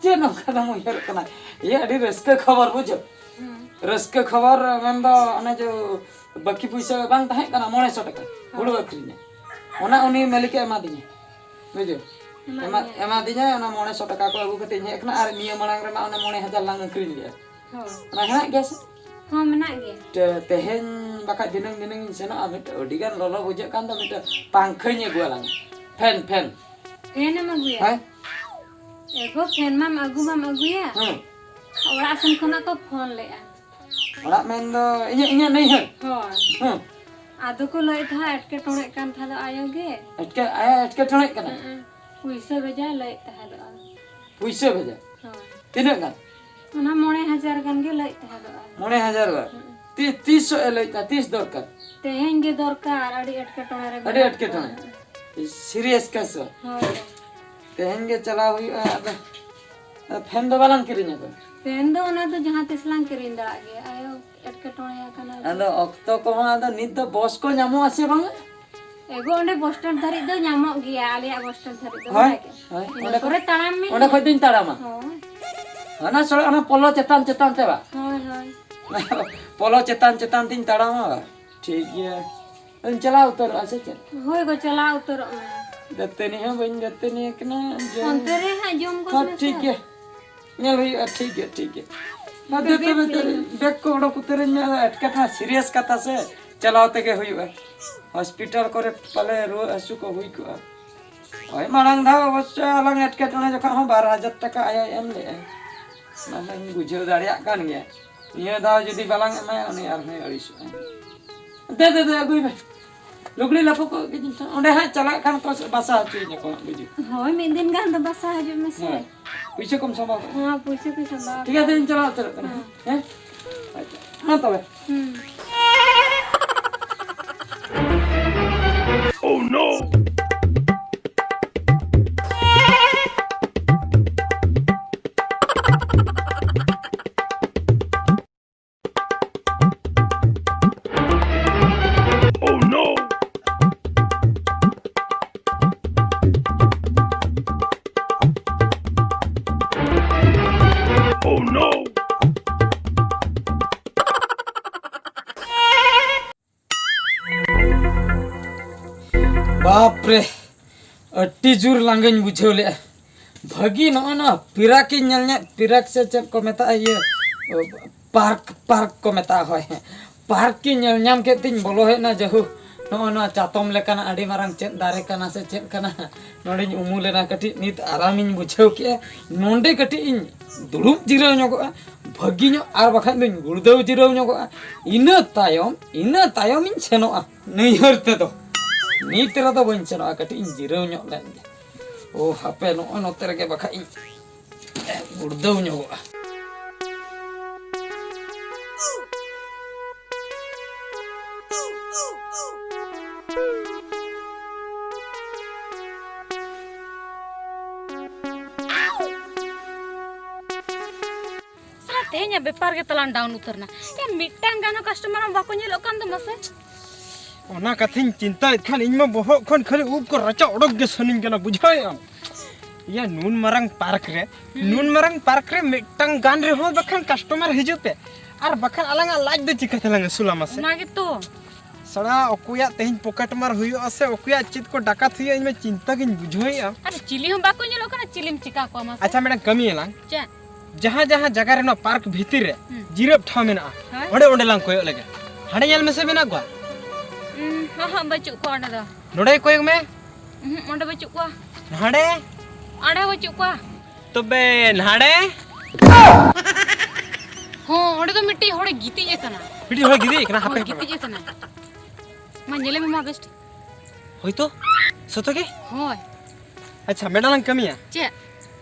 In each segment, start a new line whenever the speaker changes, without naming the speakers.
चे नौका दम उयर कना ये अड़ी रस्के खबर बुझो रस्के खबर मेंदो अने जो बाकी पैसा बांग ताहे कना 900 टाका हुड़ू अखरिने ओना उनी मालिक एमा दिने बुझो एमा दिने ओना 900 टाका को अगु कते हे कना आर निया मांग रे ओना 9000 लांग अखरिन गया ओना हेना गया से
हां मेना गया
तेहेन बाका दिनंग दिनंग सेना अमिट ओडिगान लolo बुझे कान तो मिट पांखैने गुआलांग फैन फैन
मा गुया
हाय
एगो फैन माम अगुया ओरा सन खना तो फोन ले
ओरा मेंदो इnya नहीं है
हां आदो को लय था अटके टोणे कान था दो आयो गे
अटके टोणे कना
पैसा भेजा लय था दो
पैसा भेजा हां तिना गान
ओना 9000 गान गे लय था दो
9000 गान 30 लय था 30 दरकार
तेहेन गे दरकार अड़ी अटके टोणे रे
अड़ी अटके टोणे सीरियस कैसे
हां
तेहेन गे चला हुई फैन दो बालां किरिnya को
फैन दो ओना तो जहां तिसलां किरिन दा गे आयो अटके टोणे कना
आदो ऑक्तो को आदो नित दो बॉस को नामो आसे बांग
एगो ओंडे बस स्टैंड धरि दो नामो गिया आलिया बस स्टैंड धरि दो
हाय
ओंडे करे ताड़ाम में
ओंडे खदिन ताड़ामा
हां
ana sore ana polo cetan te ba
हां
polo cetan tin ताड़ामा बा ठीक है अन चला उतर आसे चल
होय गो चला उतर
दत्ते नहीं है बन दत्ते नहीं कना
अंते रे हां जम को
ठीक है नेल हुई ठीक है दत्ते में देख को ओडो कुतरे में अटकटा सीरियस कथा से चलाओ ते के हुई हॉस्पिटल करे पले रो असु को हुई को ओय मांग धा अवश्य अलग अटकटा जखा हम 12000 टाका आया एम ले ना बुझे दाड़िया कान गया निया दा जदी बालांग एमा उनी आर है अड़िस दे अगुई बे लुगड़ी लपो को ओंडे हा चला खान को बासा हचुई को बुझी
होय में दिन गान तो बासा हजु में से
पैसे कम संभाल
हां पैसे को संभाल
ठीक है दिन चला उतर हैं अच्छा ना तबे ओह नो बाप रे अट्टी जोर लांगन बुझेले भागी ना पिराक पिराक से चेक को मेता ये पार्क को मेता है पार्क की नाम के तीन बोलो है ना जहु ना चातम लेकाना अड़ी मारंग चेक दारे काना से चेक काना नोडे उमुलेना कटी नित आरामिन बुझेव के नोंडे कटी इन दुड़ुब जिराव ᱧᱚᱜᱚᱜᱼᱟ भागी ᱧᱚᱜ आर बखान दिन गुड़देव जिराव ᱧᱚᱜᱚᱜᱼᱟ इना तायम इन सेनोआ नैहर तेदो नीत रे दो बन सेनोआ कटी इन जिराव ᱧᱚᱜ लेन ओ हापे नो नोते रे बखा इन गुड़देव ᱧᱚᱜᱚᱜᱼᱟ
तेहnya बेपार के तलान डाउन उतरना या मिटांग गानो कस्टमर हम बाको नेलो कान दो मसे
ओना कथिन चिंता इथान इनमा बहो खन खाली ऊप को रचा ओडक गे सनिन केना बुझाय या नून मरंग पार्क रे मिटांग गान रे हो बखन कस्टमर हिजु पे आर बखन अलंगा लाज दे चिकते लंग सुलामा से
नागे तो
सड़ा ओकुया तेहिन पॉकेट मार हुयो असे ओकुया चित को डाकात हुयो इनमे चिंता किन बुझोय
अरे चिली हम बाको नेलो कान चिलिम चिका को मसे
अच्छा मैडम कमी एलांग
चा
जहां जगह रे पार्क भीतर रे जिरब ठा मेना ओडे लांग कोय लगे हाडे नेल मेसे मेना गवा
हां बचु को अंडा दा
नोडे कोय में
ओंडे बचु को
हाडे
आडे बचु को
तबे नाडे
हो ओंडे तो मिट्टी होड़े गीती जे कना
मिट्टी होड़े गीती कना हापे
गीती जे कना मा नेले में मा बेस्ट
होय तो सतो के
होय
अच्छा मेडा कमिया
चे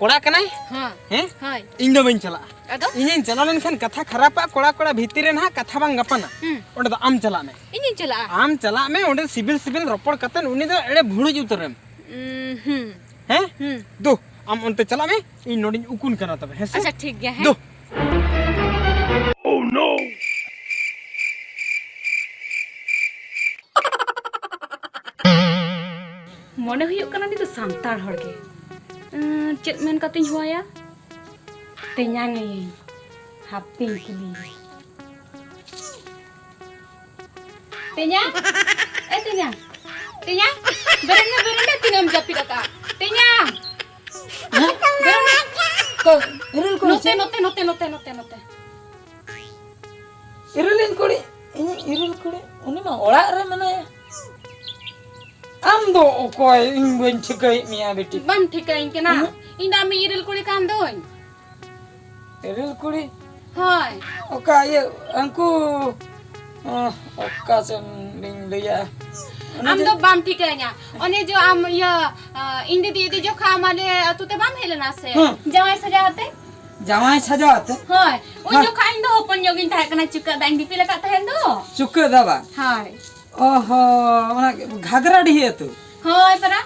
कोड़ा कनाय
हां
हैं
हाय
इन दो बन चला
अदो
इन चला लेन खान कथा खराबा कोड़ा भीतर रे ना कथा बांग गपना ओंडे तो आम चला में आम चला में ओंडे सिबिल रोपड़ कतन उनी दो एड़े भुड़ुज उतरम हैं दो आम ओंते चला में इन नोडिन उकुन कना तबे है
अच्छा ठीक गया है
दो
ओह नो
मोने हुयो कना नि तो सांतार हड़के चेत main कतिन हुआया Tenyang ini. Happy kuli. Tenyang? Tenyang. Tenyang? Berenda tinam japit aka. Tenyang. Berenda.
Ko irul ko
Note.
irulin kuli ini irul kuli uni mah orak re mana ya am do okoy ing ben chikai mia beti
Bam thikain kena. Inda mi iril kuli kan doin.
irul kuli
Hai.
oka ya angku oka sen ling leya
Am do bam thikanya. One jo am ya indi di jo khamale atute bam helena se. Jawai sajate.
jawai sajawat
Hai. Un jo khain do hopon jogin tahe kana cuka daing dipila ka tahen do.
chuka daba
Hai.
oho ona घाघरा डी है तू
Hai para.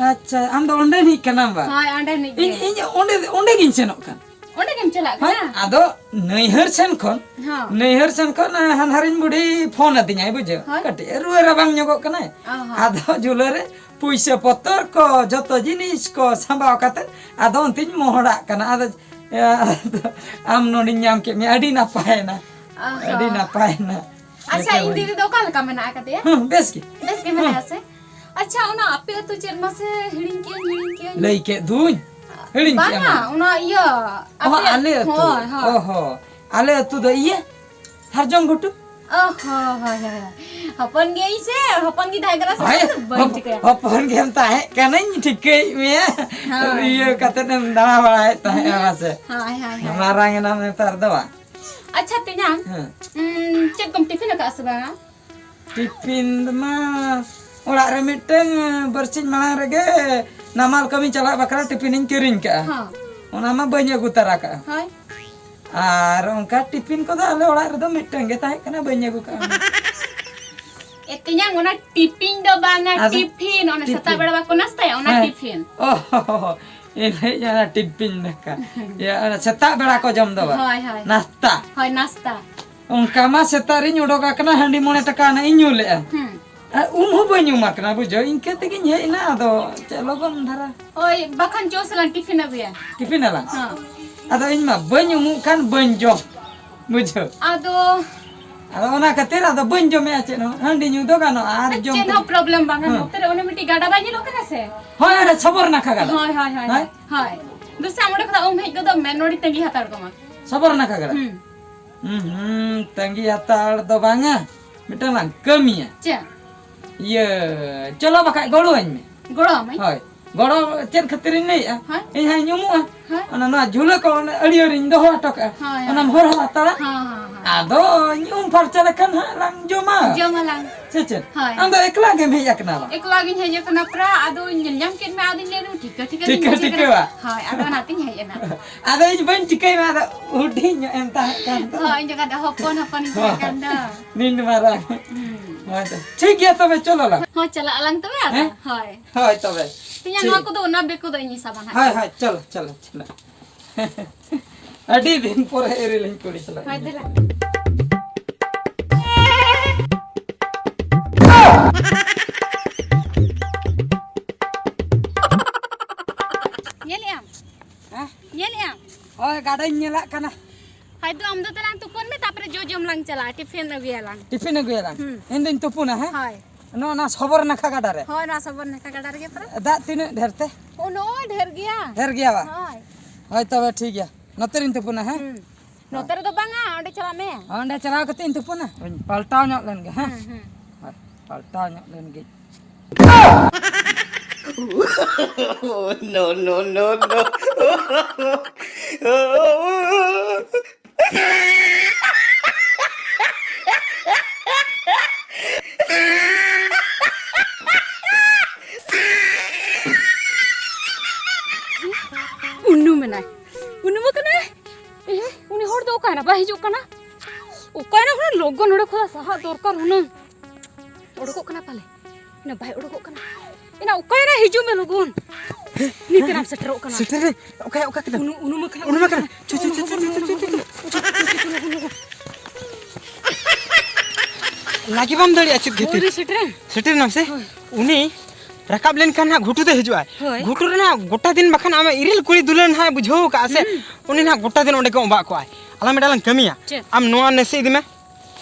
अच्छा am do onde ni kana ba
Hai anda ni.
In onde gin senok kan
Onde kem chalak
हाँ
kana?
आदो नैहर सेन खन
Ha.
नैहर सेन खन हानहारिन बुढ़ी फोन अतिኛय बुझो
हाँ।
कटे रुए रबांग ᱧᱚᱜᱚᱜ कनाय आदो जुलरे पुइसा पत्तर को जतो जिनिस को संभाव कते आदो अंतिन मोहड़ा कना आदो आम नोनी ᱧᱟᱢ के मे अडी नापाय ना अडी नापाय ना
अच्छा indi di do kala ka mena akate ya?
Base की
Bes ke mena ase? अच्छा una ape tu cerma se hiring kian.
लई के दुन हिडिन के
Bana una iya.
ओह आले तू
Hai hai.
ओहो आले तू द इये हरजंग घुटू
Hapon gay se, hapon gi dai gara
Hai,
se ban tik ya.
hopon game tahe kanai tikai me iya kata nem dana balai tahe mase
Hai.
marang nam tar dawa
अच्छा tenyang. Cek kom tiffin ka asba.
tipin ma orak re miteng bersin malang rege namal kami cala bakara tipinin kiring ka
Ha.
ona ma banyak utara ka
Hai.
ar onka tipin ko da ale orak re do miteng ge tahe kana banyak ka
Tenyang una tipping do banga
Ada?
tiffin ona sata beda ba nasta ya ona
Hai.
tiffin.
oh ini jana tipin ka ya setak bela ko jam dawa
Hai.
nasta
Hai nasta.
onka ma setari nyudoka kana handi mone takana inyule ho banyu makna bujo inke tegi nye ina ado logon dhara
Oi bakan joselan tiffin abu ya.
tipin ala
Ha.
ado in ma banyu mu kan banjo bujo
Aduh.
ado ona kater ado banjo me ache no handi nyudo kano ar jom
Cen no problem bangan dokter one miti gada banyi lo kana se.
hoy ada sabor na kagada
Hai. Dusa amode kata om hej godo menori tengi hatar koma.
sabor na kagada tangi atar do banga mitalang kami ya
Ce.
ye chalo bakai golo me
Goro mai.
hoy goro chen khatir nei a
Hai.
in ha nyumu a
Hai.
ona na jula ko ari ari ndo ho toka
Hai.
ona hor ho atara
Ha.
ado nyum farcala kan ha lang joma
Jamalang.
cece
Hai.
anda ekla ge me yakna la
Ek lagi hej kana pra ado nyam ken me adin leru tika.
Tika wa?
Hai, ado nating hej na.
ada in ben tikai ma ada udi nyo enta kan
Hai, jaga da hopon kan da.
nin mara ada ठीक है तबे चलो ला
Ho chala alang tu ya. Hai.
हाय तबे
Tinya aku do na be ko do ini saban hai.
हाय हाय चलो चलो चलो अडी दिन पर एरी लिंक कोडी चला
Hai dela. Yeliam.
Hah?
Yeliam.
ओए गाड़ी nyela kana
Hai tu am do telang tupon me tapre jom lang chala tiffin agu lang.
Tiffin गयला इंदिन तुपुना है
Hai.
नो ना खबर ना खागा रे
Hoi na sabar na kagadar ge pra.
दा तीन ढेरते
Oh no, ढेर गया.
ढेर गया बा
Hai.
हाय तबे ठीक गया नतरिन तुपुना है
Noter do banga ode chala me.
अंडे चला के तीन तुपुना पलटाव ᱧᱚᱜ len ge ha पलटाव ᱧᱚᱜ len ge
Unu menai. Unu ma kana. Uni hor do kana ba hiju kana. Ukana huna logo node khoda saha dorkar huna. Odokok kana pale. Ina bai odokok kana. Ina ukana hiju me logon. Ni tenam seterok kana.
सिटर okay okay kita
Unu ma kana.
उनु मा kana चु चु चु चु lagi bam dari acit gitu
Uri seteran.
सिटर नाम से उनी
रकाब लेन खान ना घुटू दे हिजुआ
होय।
घुटू रे ना गोटा दिन बखन आमे इरिल कुड़ी दुलन ना बुझाओ का से उनी ना गोटा दिन ओंडे को बा को आय आला मेडालन कमिया
चेद।
आम नोआ नेसे इदि में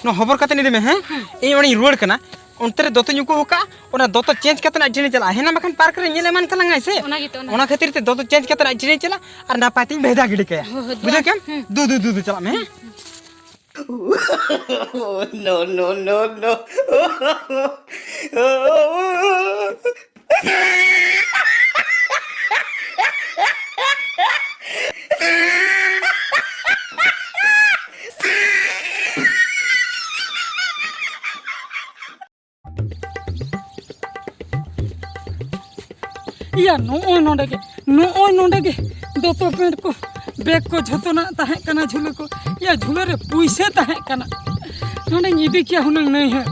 नो खबर कते निदि में हैं ए ओनी रोड कना उनते दोतो नुको होका ओना दोतो चेंज कते ना जने चला है ना बखन पार्क रे नेले मान कलंग से
ओना गितो ना
ओना खातिर ते दोतो चेंज कते ना जने चला और ना पाती भेदा गिडी के बुझे केम दू चला में
No, no, no, no.
या नोंडे के दोतो पेंट को बैग को झोतना ताहे कना झूले को या झूले रे पुइसे ताहे कना नोंडे इदी किया हुनंग नहीं है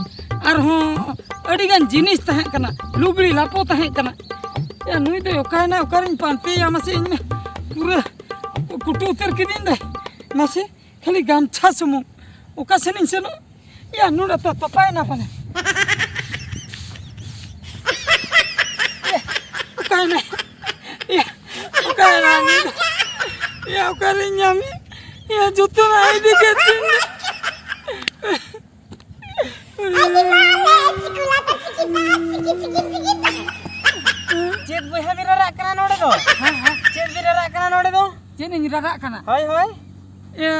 और हों अडिगान जिनिस ताहे कना लुगड़ी लापो ताहे कना या नुई तो ओकाना ओकारिन पांते या मसे इन पूरा कुटू उतर के दिन दे मसे खाली गामछा सुमु ओका सेनिन सेनो या नुडा तो पपाय ना पाने ओकाना ओकाना या ओकारिन यामी या जुतो ना आईदी के दिन
चेत बहा बिरा राकना नोडे दो चेत बिरा राकना नोडे दो
जेने निरारा कना
हाय हाय
ए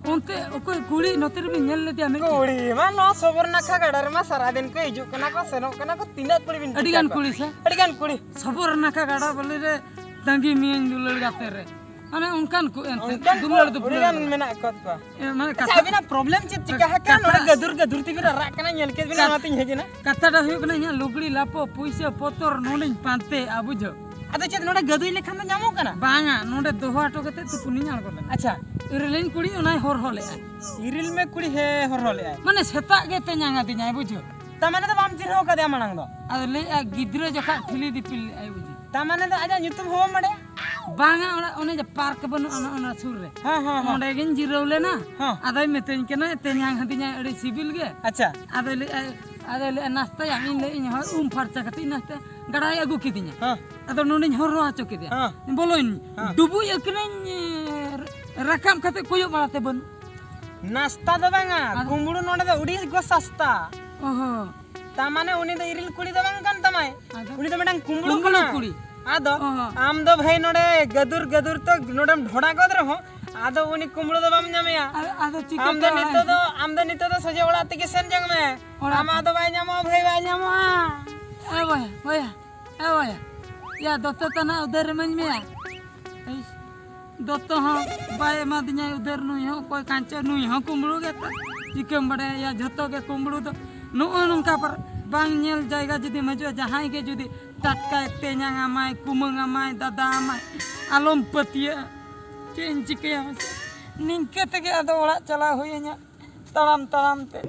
ओंते ओको कुड़ी नोतर भी नेल ले दिया मे
कुड़ी मा नो सोबर नाखा गडर मा सारा दिन को हिजु कना को सेनो कना को तीना कुड़ी बिन
अडिगान कुड़ी से
अडिगान कुड़ी
सबोर नाका गाड़ा बोले रे तंगी मियन दुलड़ गाते रे माने उनकान को
उनकान
दुलड़ दु
अडिगान मेना कत को
माने
अच्छा अभी ना प्रॉब्लम चेत चिका है का नोडे गदुर ती बिरा राकना नेल के बिना माती हेजना
कथाटा हुई कना या लुगड़ी लापो पुइसे पोतर नोनिन पांते आबुजो
अदो चेत नोडे गदुई लेखान दो जामो कना
बांगा नोडे दोहा टो कते तु पुनी जान कोले
अच्छा
इरलेन कुड़ी उनाय होर होले
इरिल में कुड़ी है हर होले आय
माने सेता गे ते न्यांगा दिन्याय बुझो
तमाने तो बाम चिन्ह का दे मानंग दो
अद ले गिद्रे जका ठिली दिपिल आय बुझो
तमाने तो आजा ᱧᱩᱛᱩᱢ हो मडे
बांगा ओने जे पार्क बनु ओना सुर रे
हां हां
ओंडे गिन जिरौले ना
हाँ।
आदाय मेतेन केना ते न्यांग हदिnya अड़ी सिबिल गे
अच्छा
आदले नाश्ता या इन ले इन फरचा कते नाश्ता गड़ाई अगु किदिnya
हां
ado noniñ horro acho kidia
हाँ।
boloin dubu yakneñ rakam kate koyo barate ban
नाश्ता दो बांगा कुंबुडू नोडे दो उडी गो सस्ता
oho
तामाने उनी दो इरिल कुड़ी दो बांग कान तमाय
आदो
उनी दो मेडang कुंबुडू
कुंबुडू
कना
कुड़ी
आदो
ओहो।
आम दो भाई नोडे गदुर तो नोडम ढोडा गद रहो आदो उनी कुंबुडू दो बाम जामिया
ado
आम
chicken
दो नितो दो सजे ओड़ा तिके सेन जंग में आम आदो बाय जामो भाई बाय जामो
boya ya dotto tana udar man me dotto ha bae ma dinya udar nui ho koi kancha nui ho kumbru ge chicken bade ya jhoto ge kumbru do no nongka par bang nyel jaiga judi maju jahan ge judi tatka te nyang amai kumang amai dada amai alom patia chen chikaya ningke tege ado ora chala hoyenya taram te